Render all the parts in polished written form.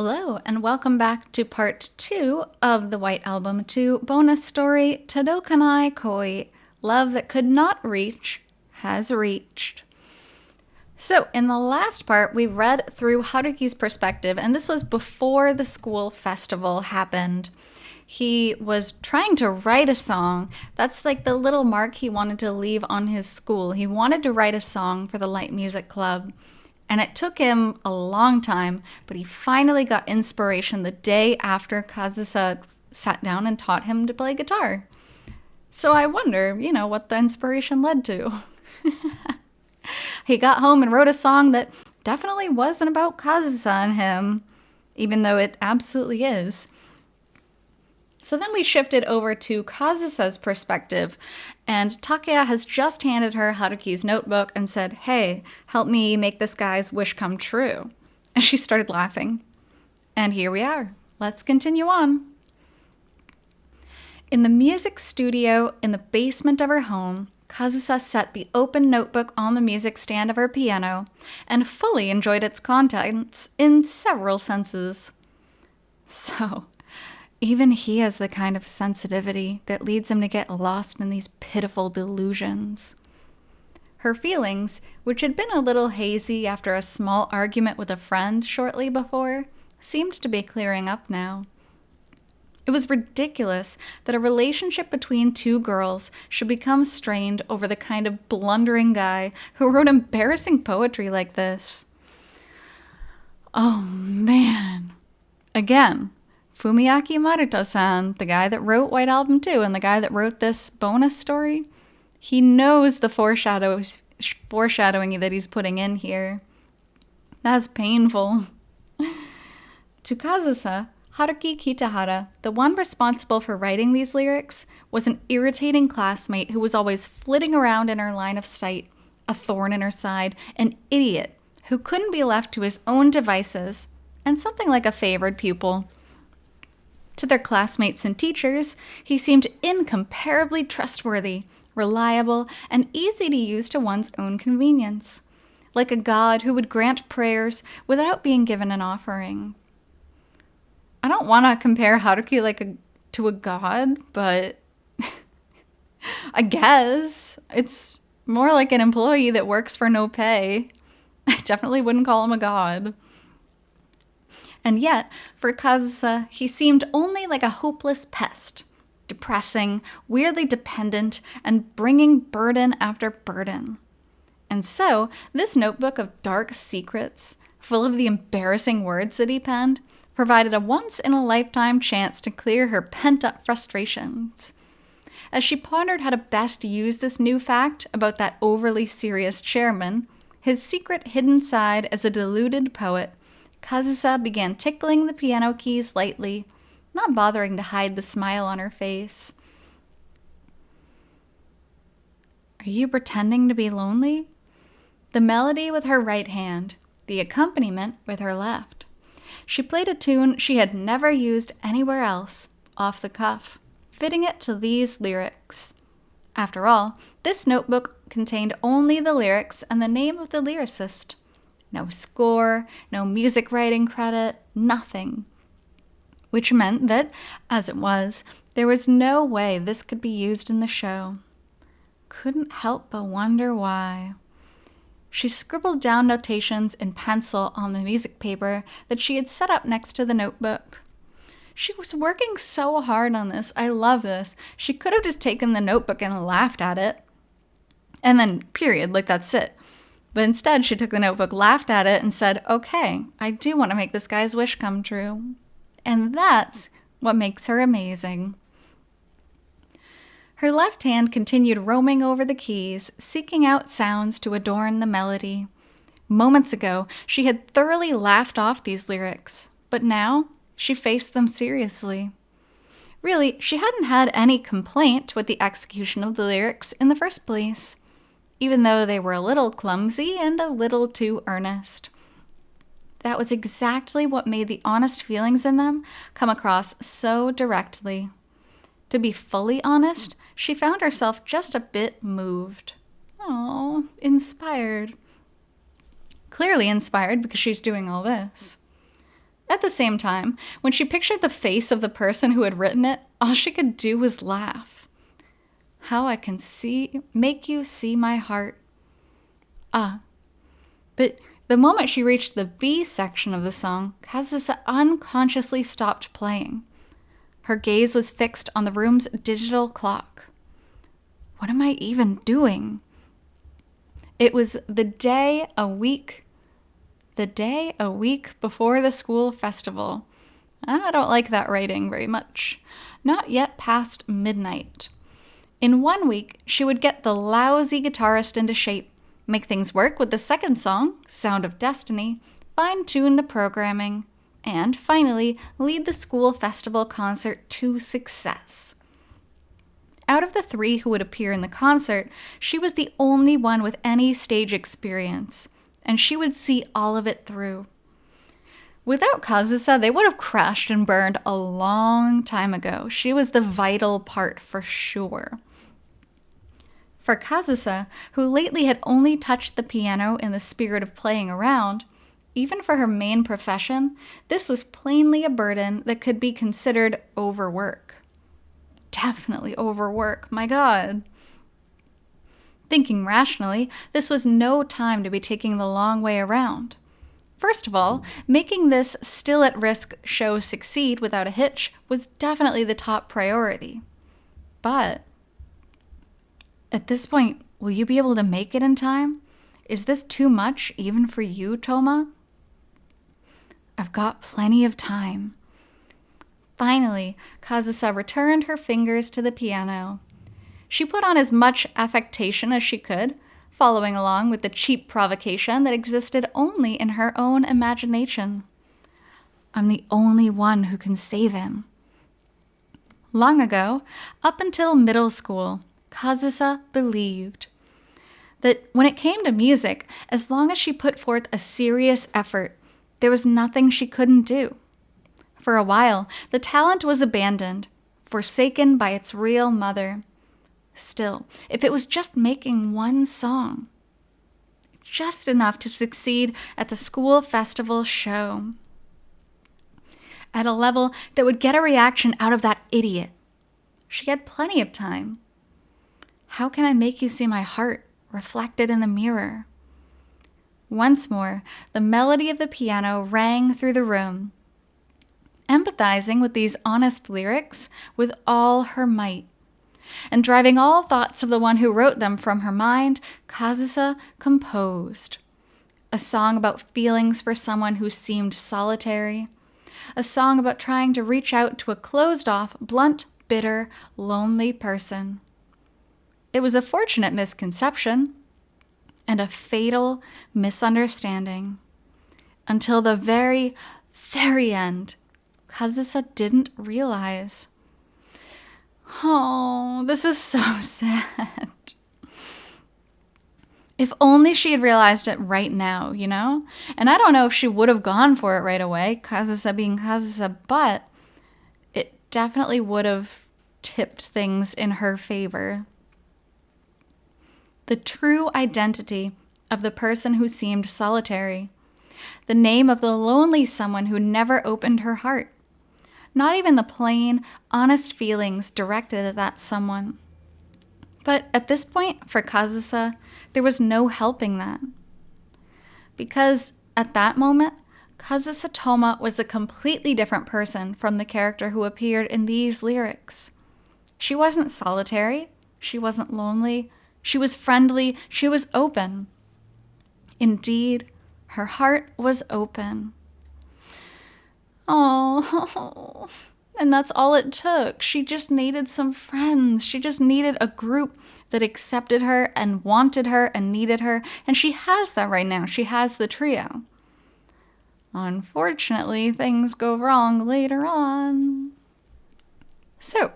Hello, and welcome back to part 2 of the White Album 2 bonus story, Todokanai Koi, Love That Could Not Reach Has Reached. So, in the last part, we read through Haruki's perspective, and this was before the school festival happened. He was trying to write a song. That's like the little mark he wanted to leave on his school. He wanted to write a song for the light music club. And it took him a long time, but he finally got inspiration the day after Kazusa sat down and taught him to play guitar. So I wonder, what the inspiration led to. He got home and wrote a song that definitely wasn't about Kazusa and him, even though it absolutely is. So then we shifted over to Kazusa's perspective, and Takeya has just handed her Haruki's notebook and said, "Hey, help me make this guy's wish come true." And she started laughing. And here we are. Let's continue on. In the music studio in the basement of her home, Kazusa set the open notebook on the music stand of her piano and fully enjoyed its contents in several senses. So, even he has the kind of sensitivity that leads him to get lost in these pitiful delusions. Her feelings, which had been a little hazy after a small argument with a friend shortly before, seemed to be clearing up now. It was ridiculous that a relationship between two girls should become strained over the kind of blundering guy who wrote embarrassing poetry like this. Oh man. Again, Fumiaki Maruto-san, the guy that wrote White Album 2 and the guy that wrote this bonus story, he knows the foreshadowing that he's putting in here. That's painful. To Kazusa, Haruki Kitahara, the one responsible for writing these lyrics, was an irritating classmate who was always flitting around in her line of sight, a thorn in her side, an idiot who couldn't be left to his own devices, and something like a favored pupil. To their classmates and teachers, he seemed incomparably trustworthy, reliable, and easy to use to one's own convenience, like a god who would grant prayers without being given an offering. I don't want to compare Haruki to a god, but I guess it's more like an employee that works for no pay. I definitely wouldn't call him a god. And yet, for Kazusa, he seemed only like a hopeless pest, depressing, weirdly dependent, and bringing burden after burden. And so, this notebook of dark secrets, full of the embarrassing words that he penned, provided a once-in-a-lifetime chance to clear her pent-up frustrations. As she pondered how to best use this new fact about that overly serious chairman, his secret hidden side as a deluded poet, Kazusa began tickling the piano keys lightly, not bothering to hide the smile on her face. Are you pretending to be lonely? The melody with her right hand, the accompaniment with her left. She played a tune she had never used anywhere else, off the cuff, fitting it to these lyrics. After all, this notebook contained only the lyrics and the name of the lyricist. No score, no music writing credit, nothing. Which meant that, as it was, there was no way this could be used in the show. Couldn't help but wonder why. She scribbled down notations in pencil on the music paper that she had set up next to the notebook. She was working so hard on this. I love this. She could have just taken the notebook and laughed at it. And then, period, that's it. But instead, she took the notebook, laughed at it, and said, okay, I do want to make this guy's wish come true. And that's what makes her amazing. Her left hand continued roaming over the keys, seeking out sounds to adorn the melody. Moments ago, she had thoroughly laughed off these lyrics, but now she faced them seriously. Really, she hadn't had any complaint with the execution of the lyrics in the first place, even though they were a little clumsy and a little too earnest. That was exactly what made the honest feelings in them come across so directly. To be fully honest, she found herself just a bit moved. Oh, inspired. Clearly inspired because she's doing all this. At the same time, when she pictured the face of the person who had written it, all she could do was laugh. How I can make you see my heart. Ah. But the moment she reached the B section of the song, Kazusa unconsciously stopped playing. Her gaze was fixed on the room's digital clock. What am I even doing? It was the day a week before the school festival. I don't like that writing very much. Not yet past midnight. In 1 week, she would get the lousy guitarist into shape, make things work with the second song, Sound of Destiny, fine-tune the programming, and finally lead the school festival concert to success. Out of the 3 who would appear in the concert, she was the only one with any stage experience, and she would see all of it through. Without Kazusa, they would have crashed and burned a long time ago. She was the vital part for sure. For Kazusa, who lately had only touched the piano in the spirit of playing around, even for her main profession, this was plainly a burden that could be considered overwork. Definitely overwork, my God. Thinking rationally, this was no time to be taking the long way around. First of all, making this still-at-risk show succeed without a hitch was definitely the top priority. But at this point, will you be able to make it in time? Is this too much, even for you, Toma? I've got plenty of time. Finally, Kazusa returned her fingers to the piano. She put on as much affectation as she could, following along with the cheap provocation that existed only in her own imagination. I'm the only one who can save him. Long ago, up until middle school, Kazusa believed that when it came to music, as long as she put forth a serious effort, there was nothing she couldn't do. For a while, the talent was abandoned, forsaken by its real mother. Still, if it was just making one song, just enough to succeed at the school festival show, at a level that would get a reaction out of that idiot, she had plenty of time. How can I make you see my heart reflected in the mirror? Once more, the melody of the piano rang through the room. Empathizing with these honest lyrics with all her might, and driving all thoughts of the one who wrote them from her mind, Kazusa composed. A song about feelings for someone who seemed solitary. A song about trying to reach out to a closed-off, blunt, bitter, lonely person. It was a fortunate misconception and a fatal misunderstanding. Until the very, very end, Kazusa didn't realize. Oh, this is so sad. If only she had realized it right now, you know? And I don't know if she would have gone for it right away, Kazusa being Kazusa, but it definitely would have tipped things in her favor. The true identity of the person who seemed solitary. The name of the lonely someone who never opened her heart. Not even the plain, honest feelings directed at that someone. But at this point, for Kazusa, there was no helping that. Because at that moment, Kazusa Toma was a completely different person from the character who appeared in these lyrics. She wasn't solitary. She wasn't lonely. She was friendly. She was open. Indeed, her heart was open. Oh, and that's all it took. She just needed some friends. She just needed a group that accepted her and wanted her and needed her. And she has that right now. She has the trio. Unfortunately, things go wrong later on. So,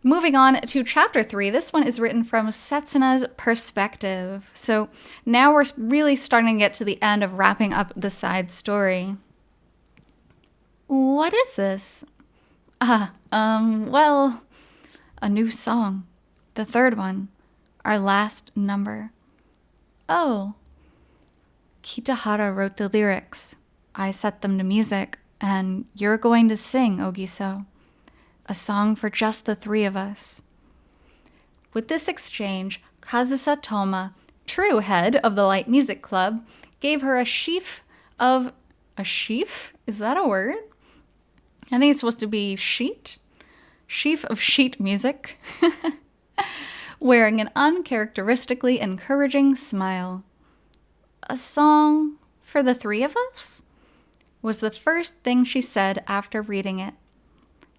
moving on to chapter 3, this one is written from Setsuna's perspective. So now we're really starting to get to the end of wrapping up the side story. What is this? Well, a new song. The third one. Our last number. Oh. Kitahara wrote the lyrics. I set them to music. and you're going to sing, Ogiso. A song for just the three of us." With this exchange, Kazusa Toma, true head of the light music club, gave her a sheaf of... A sheaf? Is that a word? I think it's supposed to be sheet? Sheaf of sheet music. Wearing an uncharacteristically encouraging smile. "A song for the three of us?" was the first thing she said after reading it.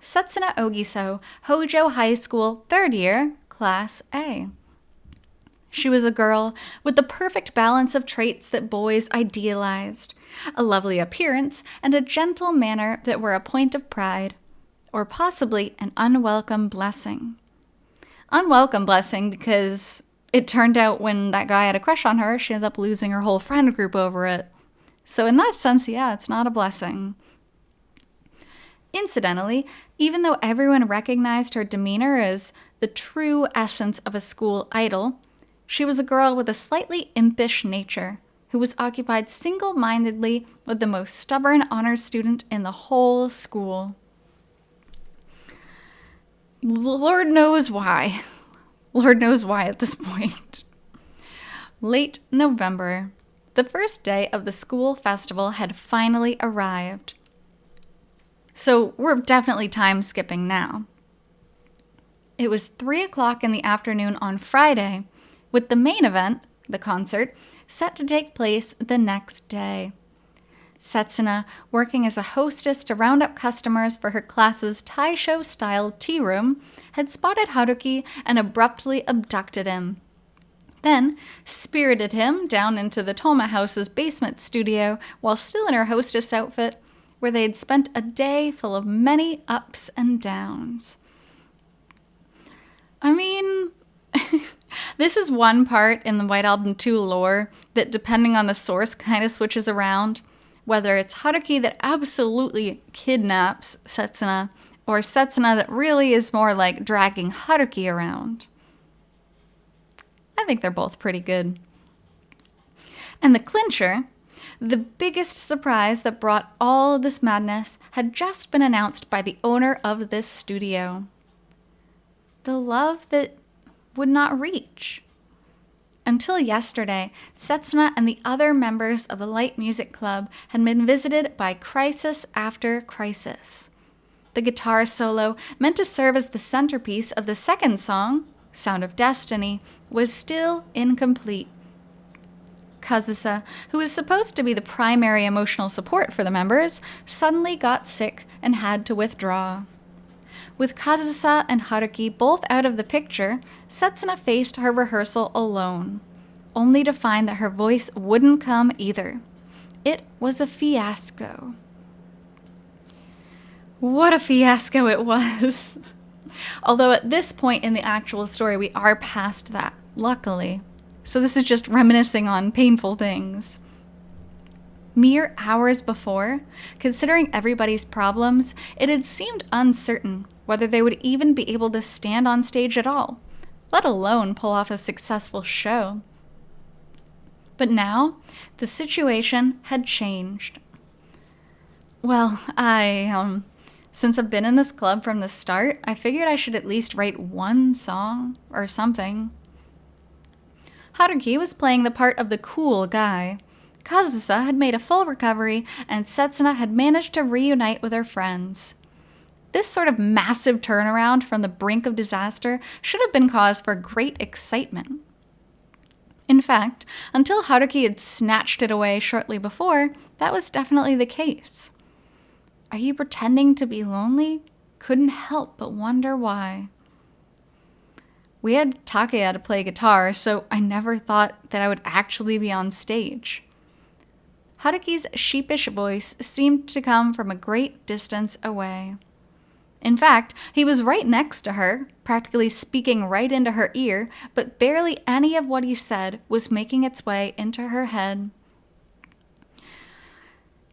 Setsuna Ogiso, Hojo High School, 3rd year, Class A. She was a girl with the perfect balance of traits that boys idealized, a lovely appearance and a gentle manner that were a point of pride, or possibly an unwelcome blessing. Unwelcome blessing because it turned out when that guy had a crush on her, she ended up losing her whole friend group over it. So in that sense, yeah, it's not a blessing. Incidentally, even though everyone recognized her demeanor as the true essence of a school idol, she was a girl with a slightly impish nature who was occupied single-mindedly with the most stubborn honors student in the whole school. Lord knows why. Lord knows why at this point. Late November. The first day of the school festival had finally arrived. So we're definitely time skipping now. It was 3 o'clock in the afternoon on Friday, with the main event, the concert, set to take place the next day. Setsuna, working as a hostess to round up customers for her class's Taisho-style tea room, had spotted Haruki and abruptly abducted him. Then spirited him down into the Toma house's basement studio while still in her hostess outfit, where they had spent a day full of many ups and downs. I mean, this is one part in the White Album 2 lore that, depending on the source, kind of switches around. Whether it's Haruki that absolutely kidnaps Setsuna, or Setsuna that really is more like dragging Haruki around. I think they're both pretty good. And the clincher, the biggest surprise that brought all of this madness, had just been announced by the owner of this studio. The love that would not reach. Until yesterday, Setsuna and the other members of the Light Music Club had been visited by crisis after crisis. The guitar solo, meant to serve as the centerpiece of the second song, Sound of Destiny, was still incomplete. Kazusa, who was supposed to be the primary emotional support for the members, suddenly got sick and had to withdraw. With Kazusa and Haruki both out of the picture, Setsuna faced her rehearsal alone, only to find that her voice wouldn't come either. It was a fiasco. What a fiasco it was! Although at this point in the actual story, we are past that, luckily. So this is just reminiscing on painful things. Mere hours before, considering everybody's problems, it had seemed uncertain whether they would even be able to stand on stage at all, let alone pull off a successful show. But now, the situation had changed. Well, since I've been in this club from the start, I figured I should at least write one song or something. Haruki was playing the part of the cool guy. Kazusa had made a full recovery, and Setsuna had managed to reunite with her friends. This sort of massive turnaround from the brink of disaster should have been cause for great excitement. In fact, until Haruki had snatched it away shortly before, that was definitely the case. Are you pretending to be lonely? Couldn't help but wonder why. We had Takaya to play guitar, so I never thought that I would actually be on stage. Haruki's sheepish voice seemed to come from a great distance away. In fact, he was right next to her, practically speaking right into her ear, but barely any of what he said was making its way into her head.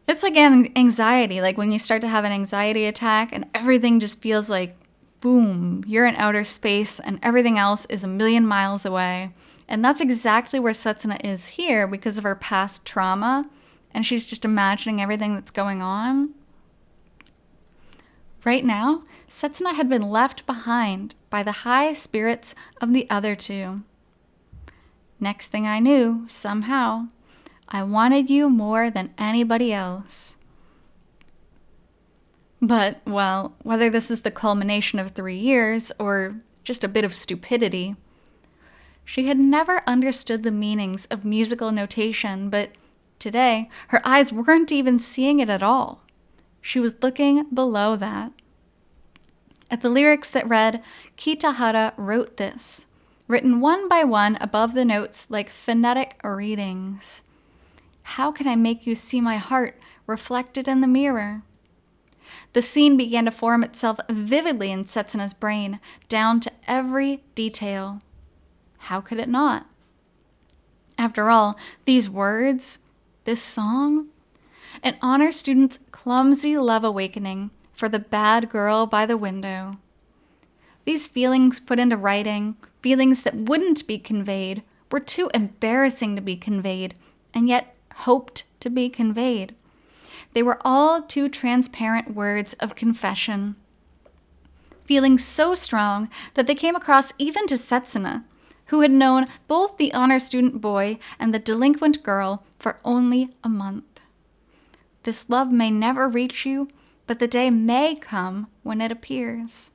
It's like anxiety, like when you start to have an anxiety attack and everything just feels like, boom, you're in outer space and everything else is a million miles away. And that's exactly where Setsuna is here because of her past trauma, and she's just imagining everything that's going on. Right now, Setsuna had been left behind by the high spirits of the other two. Next thing I knew, somehow, I wanted you more than anybody else. But, well, whether this is the culmination of 3 years or just a bit of stupidity, she had never understood the meanings of musical notation, but today her eyes weren't even seeing it at all. She was looking below that. At the lyrics that read, "Kitahara wrote this," written one by one above the notes like phonetic readings. "How can I make you see my heart reflected in the mirror?" The scene began to form itself vividly in Setsuna's brain, down to every detail. How could it not? After all, these words, this song, an honor student's clumsy love awakening for the bad girl by the window. These feelings put into writing, feelings that wouldn't be conveyed, were too embarrassing to be conveyed, and yet hoped to be conveyed. They were all too transparent words of confession. Feelings so strong that they came across even to Setsuna, who had known both the honor student boy and the delinquent girl for only a month. This love may never reach you, but the day may come when it appears.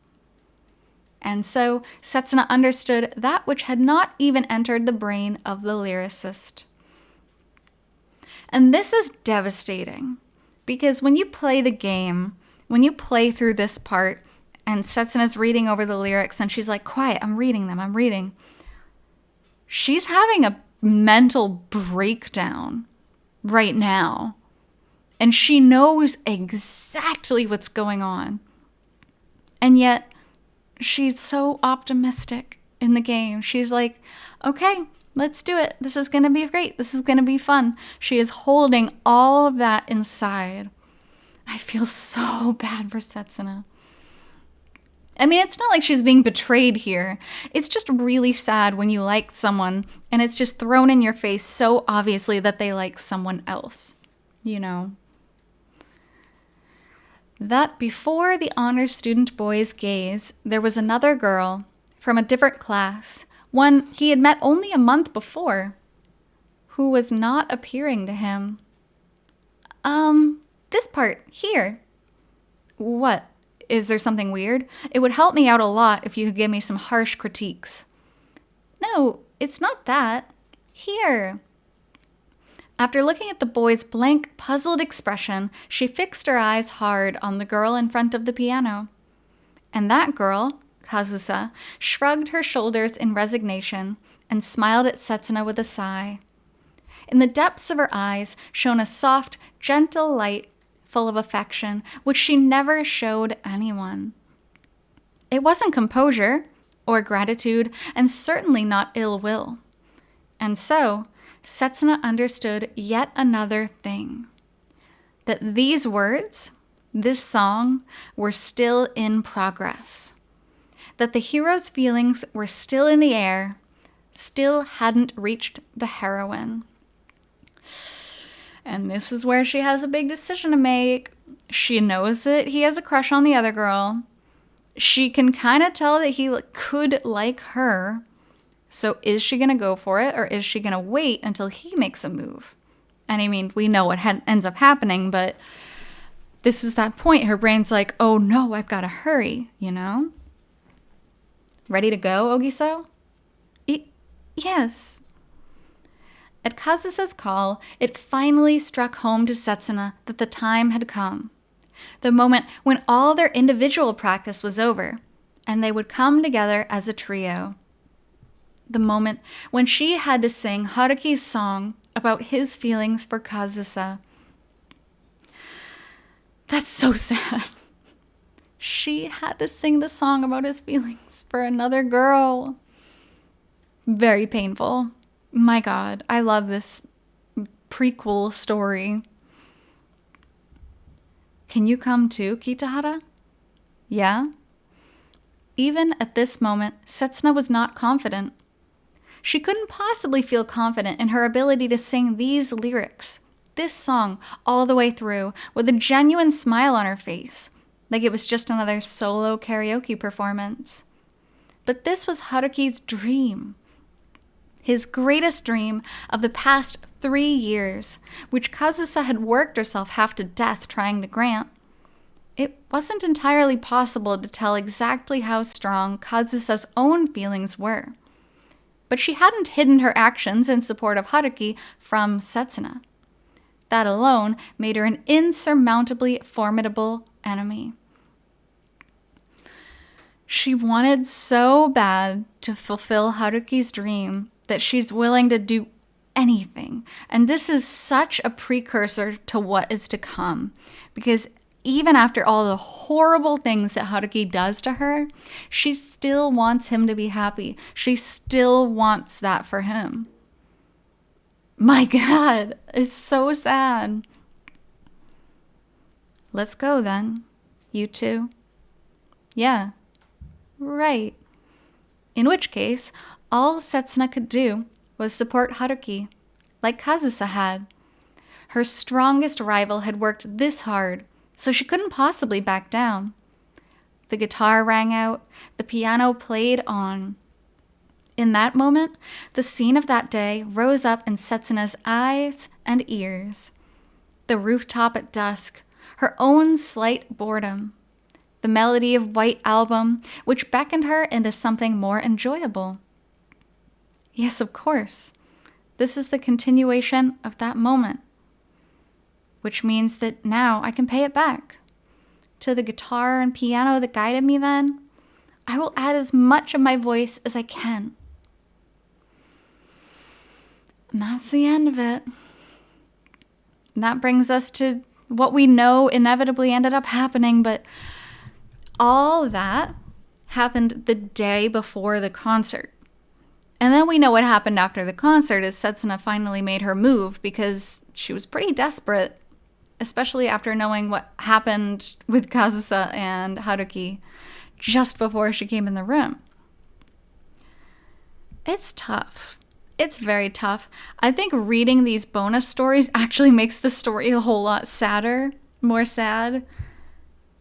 And so Setsuna understood that which had not even entered the brain of the lyricist. And this is devastating, because when you play the game, when you play through this part, and Setsuna's reading over the lyrics, and she's like, "Quiet, I'm reading. She's having a mental breakdown right now. And she knows exactly what's going on. And yet, she's so optimistic in the game. She's like, "Okay, let's do it. This is going to be great. This is going to be fun." She is holding all of that inside. I feel so bad for Setsuna. I mean, it's not like she's being betrayed here. It's just really sad when you like someone and it's just thrown in your face so obviously that they like someone else, you know. That before the honor student boy's gaze, there was another girl from a different class, one he had met only a month before, who was not appearing to him. This part, here. What? Is there something weird? It would help me out a lot if you could give me some harsh critiques. No, it's not that. Here. After looking at the boy's blank, puzzled expression, she fixed her eyes hard on the girl in front of the piano. And that girl, Kazusa, shrugged her shoulders in resignation and smiled at Setsuna with a sigh. In the depths of her eyes shone a soft, gentle light full of affection, which she never showed anyone. It wasn't composure or gratitude, and certainly not ill will. And so, Setsuna understood yet another thing. That these words, this song, were still in progress. That the hero's feelings were still in the air, still hadn't reached the heroine. And this is where she has a big decision to make. She knows that he has a crush on the other girl. She can kind of tell that he could like her. So is she going to go for it, or is she going to wait until he makes a move? And I mean, we know what ends up happening, but this is that point. Her brain's like, "Oh no, I've got to hurry," you know? Ready to go, Ogiso? Yes. At Kazusa's call, it finally struck home to Setsuna that the time had come. The moment when all their individual practice was over, and they would come together as a trio. The moment when she had to sing Haruki's song about his feelings for Kazusa. That's so sad. She had to sing the song about his feelings for another girl. Very painful. My God, I love this prequel story. Can you come too, Kitahara? Yeah? Even at this moment, Setsuna was not confident. She couldn't possibly feel confident in her ability to sing these lyrics, this song, all the way through, with a genuine smile on her face, like it was just another solo karaoke performance. But this was Haruki's dream. His greatest dream of the past 3 years, which Kazusa had worked herself half to death trying to grant. It wasn't entirely possible to tell exactly how strong Kazusa's own feelings were. But she hadn't hidden her actions in support of Haruki from Setsuna. That alone made her an insurmountably formidable enemy. She wanted so bad to fulfill Haruki's dream that she's willing to do anything. And this is such a precursor to what is to come, because even after all the horrible things that Haruki does to her, she still wants him to be happy. She still wants that for him. My God, it's so sad. Let's go then, you two. Yeah, right. In which case, all Setsuna could do was support Haruki, like Kazusa had. Her strongest rival had worked this hard, so she couldn't possibly back down. The guitar rang out, the piano played on. In that moment, the scene of that day rose up in Setsuna's eyes and ears. The rooftop at dusk, her own slight boredom, the melody of White Album, which beckoned her into something more enjoyable. Yes, of course. This is the continuation of that moment, which means that now I can pay it back. To the guitar and piano that guided me then, I will add as much of my voice as I can. And that's the end of it. And that brings us to what we know inevitably ended up happening, but all that happened the day before the concert. And then we know what happened after the concert is Setsuna finally made her move because she was pretty desperate, especially after knowing what happened with Kazusa and Haruki just before she came in the room. It's tough. It's very tough. I think reading these bonus stories actually makes the story a whole lot sadder, more sad.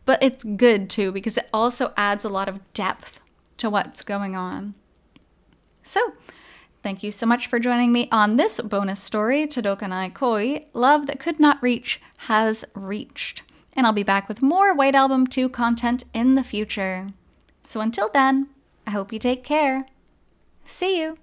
But it's good too because it also adds a lot of depth to what's going on. So, thank you so much for joining me on this bonus story, Todokanai Koi, Love That Could Not Reach Has Reached. And I'll be back with more White Album 2 content in the future. So until then, I hope you take care. See you!